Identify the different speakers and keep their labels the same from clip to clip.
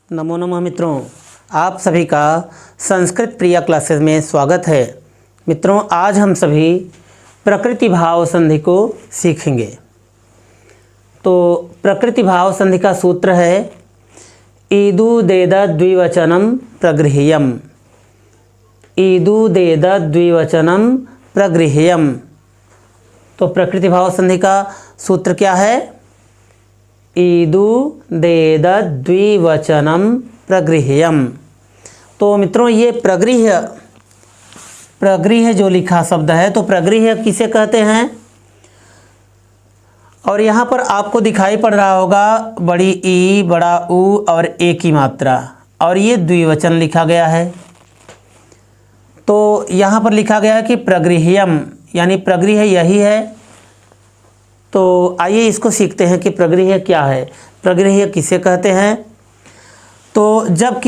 Speaker 1: नमो नमः मित्रों, आप सभी का संस्कृत प्रिया क्लासेस में स्वागत है। मित्रों, आज हम सभी प्रकृति भाव संधि को सीखेंगे। तो प्रकृति भाव संधि का सूत्र है ईदु देद द्विवचनम प्रगृह्यम। ईदु देद द्विवचनम प्रगृह्यम। तो प्रकृति भाव संधि का सूत्र क्या है? ईदु देद द्विवचनम प्रगृह्यम। तो मित्रों, ये प्रगृह्य जो लिखा शब्द है, तो प्रगृह्य किसे कहते हैं? और यहाँ पर आपको दिखाई पड़ रहा होगा बड़ी ई, बड़ा ऊ और ए की मात्रा, और ये द्विवचन लिखा गया है। तो यहाँ पर लिखा गया है कि प्रगृह्यम, यानी प्रगृह्य यही है। तो आइए इसको सीखते हैं कि प्रगृह्य क्या है, प्रगृह्य किसे कहते हैं। तो जब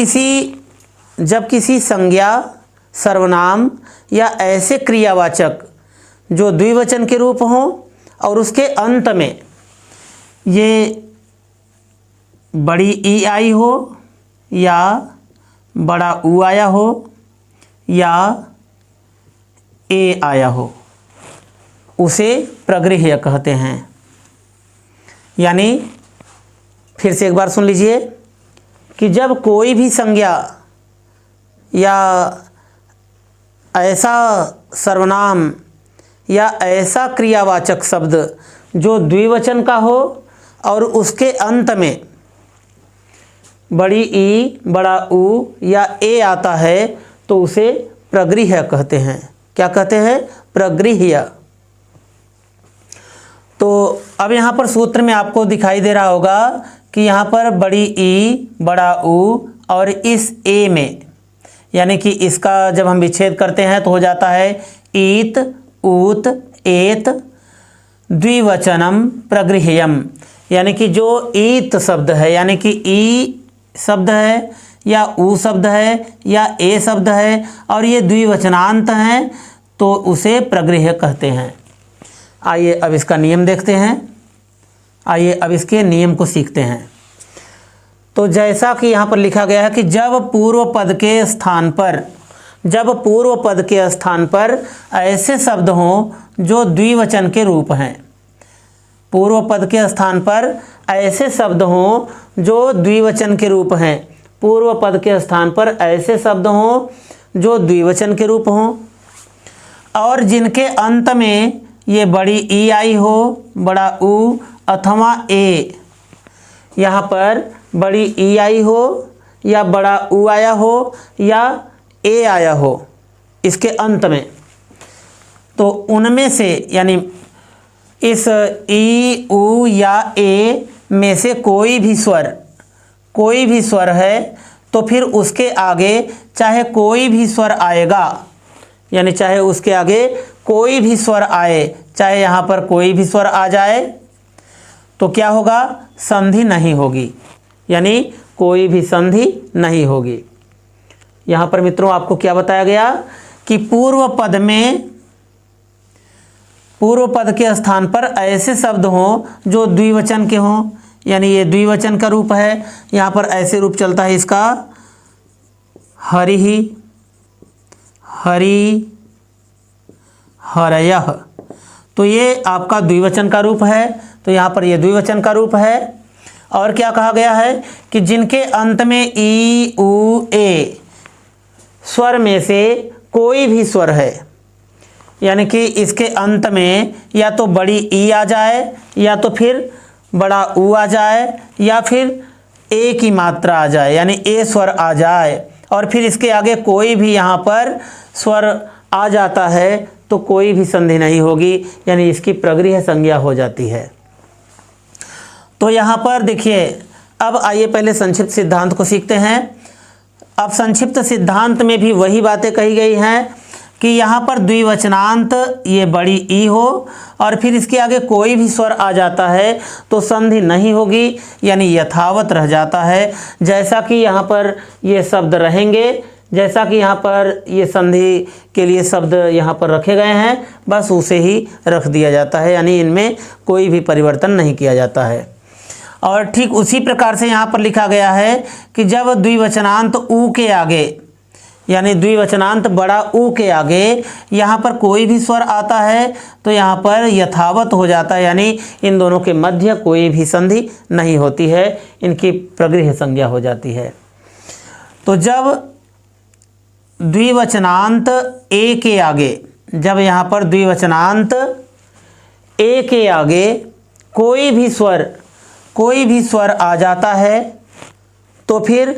Speaker 1: किसी संज्ञा, सर्वनाम या ऐसे क्रियावाचक जो द्विवचन के रूप हों और उसके अंत में ये बड़ी ई आई हो या बड़ा ऊ आया हो या ए आया हो, उसे प्रगृह्य कहते हैं। यानी फिर से एक बार सुन लीजिए कि जब कोई भी संज्ञा या ऐसा सर्वनाम या ऐसा क्रियावाचक शब्द जो द्विवचन का हो और उसके अंत में बड़ी ई, बड़ा ऊ या ए आता है, तो उसे प्रगृह्य कहते हैं। क्या कहते हैं? प्रगृह्य। तो अब यहाँ पर सूत्र में आपको दिखाई दे रहा होगा कि यहाँ पर बड़ी ई, बड़ा ऊ और इस ए में, यानी कि इसका जब हम विच्छेद करते हैं तो हो जाता है ईत, ऊत, एत, द्विवचनम प्रगृह्यम। यानी कि जो ईत शब्द है, यानी कि ई शब्द है या ऊ शब्द है या ए शब्द है और ये द्विवचनांत हैं, तो उसे प्रगृह्य कहते हैं। आइए अब इसका नियम देखते हैं। आइए अब इसके नियम को सीखते हैं। तो जैसा कि यहाँ पर लिखा गया है कि जब पूर्व पद के स्थान पर ऐसे शब्द हों जो द्विवचन के रूप हैं। पूर्व पद के स्थान पर ऐसे शब्द हों जो द्विवचन के रूप हैं। पूर्व पद के स्थान पर ऐसे शब्द हों जो द्विवचन के रूप हों और जिनके अंत में ये बड़ी ई आई हो, बड़ा ऊ अथवा ए, यहाँ पर बड़ी ई आई हो या बड़ा ऊ आया हो या ए आया हो इसके अंत में, तो उनमें से यानी इस ई, ऊ या ए में से कोई भी स्वर है, तो फिर उसके आगे चाहे कोई भी स्वर आएगा, यानी चाहे उसके आगे कोई भी स्वर आए, चाहे यहाँ पर कोई भी स्वर आ जाए, तो क्या होगा? संधि नहीं होगी, यानी कोई भी संधि नहीं होगी। यहाँ पर मित्रों आपको क्या बताया गया कि पूर्व पद के स्थान पर ऐसे शब्द हों जो द्विवचन के हों, यानी ये द्विवचन का रूप है। यहाँ पर ऐसे रूप चलता है इसका हरिः, हरि, हरयः, तो ये आपका द्विवचन का रूप है। तो यहाँ पर ये द्विवचन का रूप है। और क्या कहा गया है कि जिनके अंत में ई, ऊ, ए स्वर में से कोई भी स्वर है, यानी कि इसके अंत में या तो बड़ी ई आ जाए या तो फिर बड़ा ऊ आ जाए या फिर ए की मात्रा आ जाए, यानी ए स्वर आ जाए, और फिर इसके आगे कोई भी यहाँ पर स्वर आ जाता है, तो कोई भी संधि नहीं होगी, यानी इसकी प्रगृह्य संज्ञा हो जाती है। तो यहाँ पर देखिए, अब आइए पहले संक्षिप्त सिद्धांत को सीखते हैं। अब संक्षिप्त सिद्धांत में भी वही बातें कही गई हैं कि यहाँ पर द्विवचनांत ये बड़ी ई हो और फिर इसके आगे कोई भी स्वर आ जाता है तो संधि नहीं होगी, यानी यथावत रह जाता है। जैसा कि यहाँ पर ये शब्द रहेंगे, जैसा कि यहाँ पर ये संधि के लिए शब्द यहाँ पर रखे गए हैं, बस उसे ही रख दिया जाता है, यानी इनमें कोई भी परिवर्तन नहीं किया जाता है। और ठीक उसी प्रकार से यहाँ पर लिखा गया है कि जब द्विवचनांत ऊ के आगे, यानी द्विवचनांत बड़ा ऊ के आगे यहाँ पर कोई भी स्वर आता है तो यहाँ पर यथावत हो जाता है, यानी इन दोनों के मध्य कोई भी संधि नहीं होती है, इनकी प्रगृह्य संज्ञा हो जाती है। तो जब द्विवचनांत ए के आगे, जब यहाँ पर द्विवचनांत ए के आगे कोई भी स्वर आ जाता है तो फिर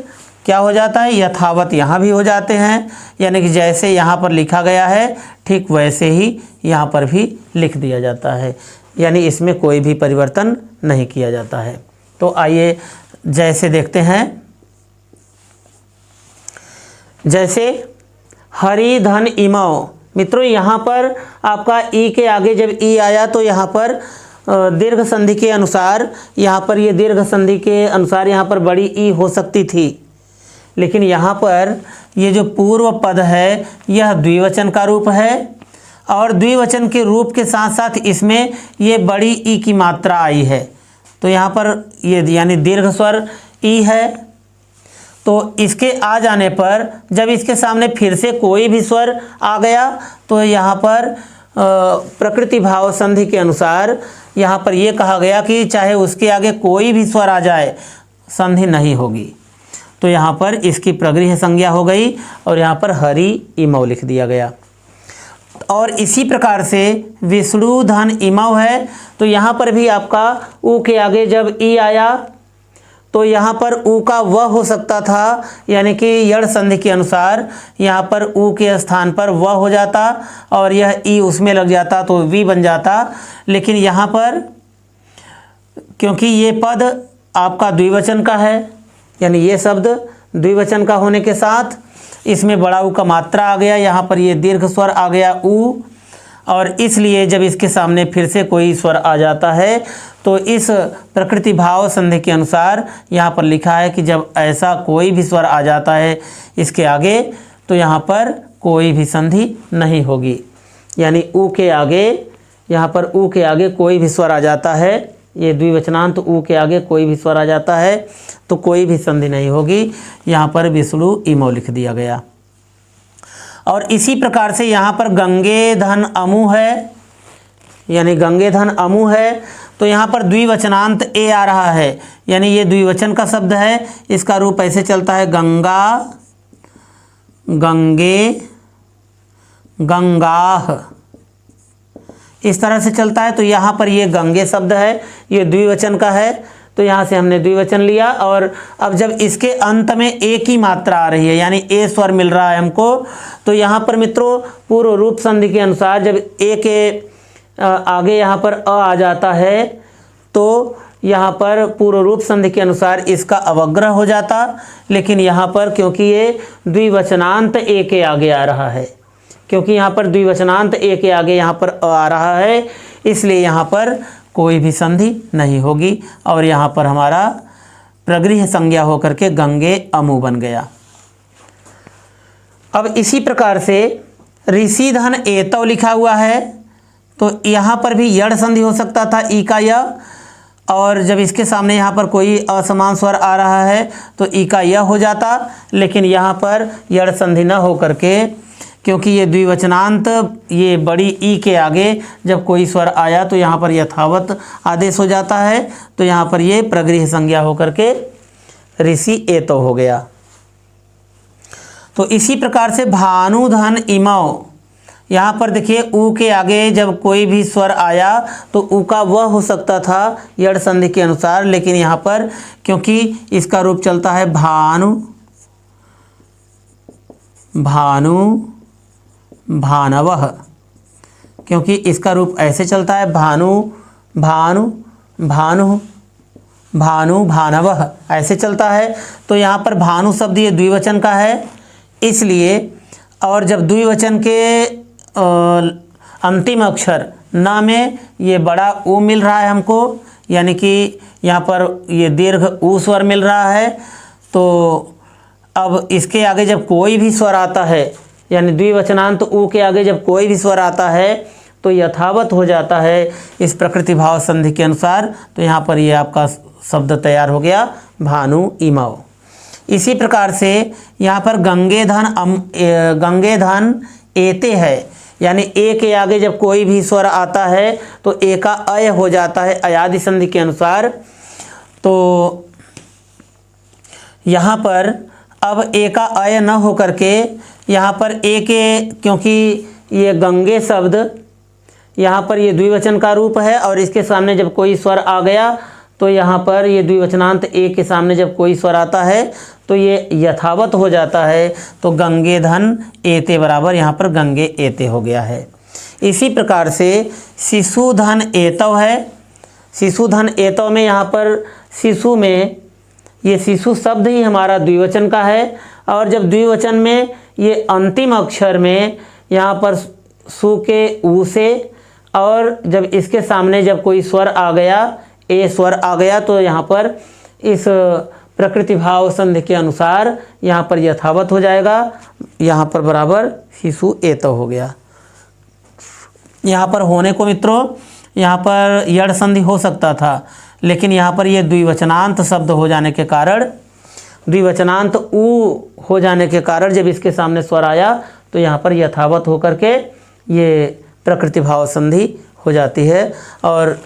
Speaker 1: क्या हो जाता है, यथावत यहाँ भी हो जाते हैं, यानी कि जैसे यहाँ पर लिखा गया है ठीक वैसे ही यहाँ पर भी लिख दिया जाता है, यानी इसमें कोई भी परिवर्तन नहीं किया जाता है। तो आइए जैसे देखते हैं, जैसे हरि धन इमौ। मित्रों यहाँ पर आपका ई के आगे जब ई आया तो यहाँ पर दीर्घ संधि के अनुसार, यहाँ पर ये दीर्घ संधि के अनुसार यहाँ पर बड़ी ई हो सकती थी, लेकिन यहाँ पर ये जो पूर्व पद है यह द्विवचन का रूप है और द्विवचन के रूप के साथ साथ इसमें ये बड़ी ई की मात्रा आई है, तो यहाँ पर ये यानी दीर्घ स्वर ई है। तो इसके आ जाने पर जब इसके सामने फिर से कोई भी स्वर आ गया तो यहाँ पर प्रकृति भाव संधि के अनुसार यहाँ पर ये कहा गया कि चाहे उसके आगे कोई भी स्वर आ जाए संधि नहीं होगी, तो यहाँ पर इसकी प्रगृह्य संज्ञा हो गई और यहाँ पर हरि इमौ लिख दिया गया। और इसी प्रकार से विष्णु धन इमौ है, तो यहाँ पर भी आपका ऊ के आगे जब ई आया तो यहाँ पर ऊ का व हो सकता था, यानी कि यड़ संधि के अनुसार यहाँ पर ऊ के स्थान पर व हो जाता और यह ई उसमें लग जाता तो वी बन जाता। लेकिन यहाँ पर क्योंकि ये पद आपका द्विवचन का है, यानी ये शब्द द्विवचन का होने के साथ इसमें बड़ा ऊ का मात्रा आ गया, यहाँ पर ये दीर्घ स्वर आ गया ऊ, और इसलिए जब इसके सामने फिर से कोई स्वर आ जाता है तो इस प्रकृति भाव संधि के अनुसार यहाँ पर लिखा है कि जब ऐसा कोई भी स्वर आ जाता है इसके आगे तो यहाँ पर कोई भी संधि नहीं होगी, यानी ऊ के आगे, यहाँ पर ऊ के आगे कोई भी स्वर आ जाता है, ये द्विवचनांत ऊ के आगे कोई भी स्वर आ जाता है तो कोई भी संधि नहीं होगी, यहाँ पर विष्णु इमौ लिख दिया गया। और इसी प्रकार से यहाँ पर गंगे धन अमु है, यानी गंगे धन अमु है, तो यहाँ पर द्विवचनांत ए आ रहा है, यानी ये द्विवचन का शब्द है, इसका रूप ऐसे चलता है गंगा, गंगे, गंगाह, इस तरह से चलता है। तो यहाँ पर ये गंगे शब्द है, ये द्विवचन का है, तो यहाँ से हमने द्विवचन लिया। और अब जब इसके अंत में ए की मात्रा आ रही है, यानी ए स्वर मिल रहा है हमको, तो यहाँ पर मित्रों पूर्व रूप संधि के अनुसार जब ए के आगे यहाँ पर अ आ जाता है तो यहाँ पर पूर्व रूप संधि के अनुसार इसका अवग्रह हो जाता, लेकिन यहाँ पर क्योंकि ये द्विवचनांत ए के आगे आ रहा है, क्योंकि यहाँ पर द्विवचनांत ए के आगे यहाँ पर अ आ रहा है, इसलिए यहाँ पर कोई भी संधि नहीं होगी और यहाँ पर हमारा प्रगृह्य संज्ञा होकर के गंगे अमु बन गया। अब इसी प्रकार से ऋषि धन एतव लिखा हुआ है, तो यहाँ पर भी यड़ संधि हो सकता था ई का य, और जब इसके सामने यहाँ पर कोई असमान स्वर आ रहा है तो ई का य हो जाता, लेकिन यहाँ पर यड़ संधि न हो करके क्योंकि ये द्विवचनांत ये बड़ी ई के आगे जब कोई स्वर आया तो यहाँ पर यथावत आदेश हो जाता है, तो यहाँ पर ये प्रगृह्य संज्ञा होकर के ऋषि एतो हो गया। तो इसी प्रकार से भानु धन इमौ, यहाँ पर देखिए ऊ के आगे जब कोई भी स्वर आया तो ऊ का वह हो सकता था यड़ संधि के अनुसार, लेकिन यहाँ पर क्योंकि इसका रूप चलता है भानु, भानु, भानवः, क्योंकि इसका रूप ऐसे चलता है भानु, भानु, भानु, भानु, भानवः ऐसे चलता है, तो यहाँ पर भानु शब्द ये द्विवचन का है इसलिए, और जब द्विवचन के अंतिम अक्षर न में ये बड़ा ऊ मिल रहा है हमको, यानी कि यहाँ पर ये दीर्घ ऊ स्वर मिल रहा है, तो अब इसके आगे जब कोई भी स्वर आता है, यानी द्विवचनांत ऊ के आगे जब कोई भी स्वर आता है तो यथावत हो जाता है इस प्रकृति भाव संधि के अनुसार, तो यहाँ पर ये आपका शब्द तैयार हो गया, भानु इमौ। इसी प्रकार से यहाँ पर गंगे धन एते है, यानी ए के आगे जब कोई भी स्वर आता है तो ए का अय हो जाता है अयादि संधि के अनुसार। तो यहाँ पर अब ए का अय न हो करके यहाँ पर ए के, क्योंकि ये गंगे शब्द यहाँ पर ये द्विवचन का रूप है और इसके सामने जब कोई स्वर आ गया तो यहाँ पर ये द्विवचनांत ए के सामने जब कोई स्वर आता है तो ये यथावत हो जाता है। तो गंगे धन एते बराबर यहाँ पर गंगे एते हो गया है। इसी प्रकार से शिशु धन एतव है। शिशु धन एतव में यहाँ पर शिशु में ये शिशु शब्द ही हमारा द्विवचन का है और जब द्विवचन में ये अंतिम अक्षर में यहाँ पर सु के ऊ से और जब इसके सामने जब कोई स्वर आ गया, ए स्वर आ गया, तो यहाँ पर इस प्रकृति भाव संधि के अनुसार यहाँ पर यथावत हो जाएगा। यहाँ पर बराबर शिशु एतव हो गया। यहाँ पर होने को मित्रों यहाँ पर यड़ संधि हो सकता था, लेकिन यहाँ पर ये द्विवचनांत शब्द हो जाने के कारण, द्विवचनांत ऊ हो जाने के कारण जब इसके सामने स्वर आया तो यहाँ पर यथावत होकर के ये प्रकृति भाव संधि हो जाती है और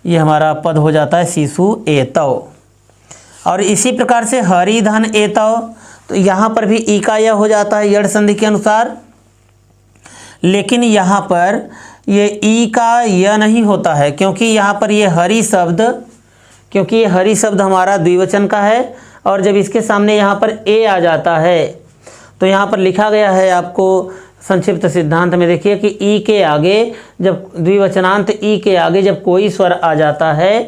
Speaker 1: ये हमारा पद हो जाता है शिशु एतव। और इसी प्रकार से हरि धन एतव, तो यहाँ पर भी ई का य हो जाता है यड़ संधि के अनुसार, लेकिन यहाँ पर ये ई का य नहीं होता है क्योंकि यहाँ पर ये हरि शब्द, क्योंकि ये हरि शब्द हमारा द्विवचन का है और जब इसके सामने यहाँ पर ए आ जाता है तो यहाँ पर लिखा गया है आपको संक्षिप्त सिद्धांत में, देखिए कि ई के आगे जब द्विवचनांत ई के आगे जब कोई स्वर आ जाता है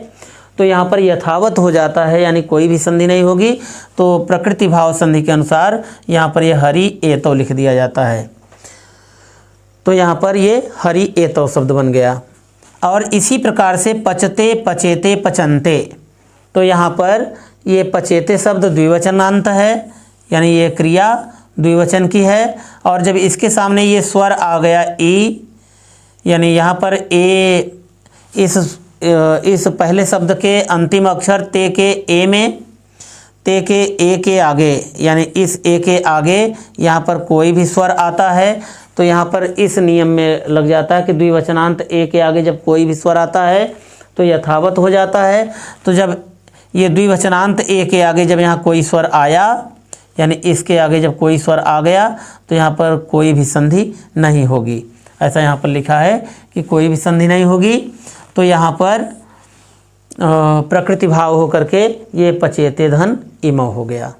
Speaker 1: तो यहाँ पर यथावत हो जाता है, यानी कोई भी संधि नहीं होगी। तो प्रकृति भाव संधि के अनुसार यहाँ पर यह हरि एतव लिख दिया जाता है। तो यहाँ पर ये हरि एतव शब्द बन गया। और इसी प्रकार से पचते पचेते पचनते, तो यहाँ पर ये पचेते शब्द द्विवचनांत है, यानी ये क्रिया द्विवचन की है और जब इसके सामने ये स्वर आ गया ई, यानी यहाँ पर ए, इस पहले शब्द के अंतिम अक्षर ते के ए में, ते के ए के आगे, यानी इस ए के आगे यहाँ पर कोई भी स्वर आता है तो यहाँ पर इस नियम में लग जाता है कि द्विवचनांत ए के आगे जब कोई भी स्वर आता है तो यथावत हो जाता है। तो जब ये द्विवचनांत ए के आगे जब यहाँ कोई स्वर आया, यानी इसके आगे जब कोई स्वर आ गया तो यहाँ पर कोई भी संधि नहीं होगी, ऐसा यहाँ पर लिखा है कि कोई भी संधि नहीं होगी। तो यहाँ पर प्रकृति भाव हो करके ये पचेते धन इमौ हो गया।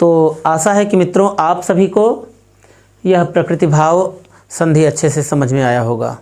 Speaker 1: तो आशा है कि मित्रों आप सभी को यह प्रकृति भाव संधि अच्छे से समझ में आया होगा।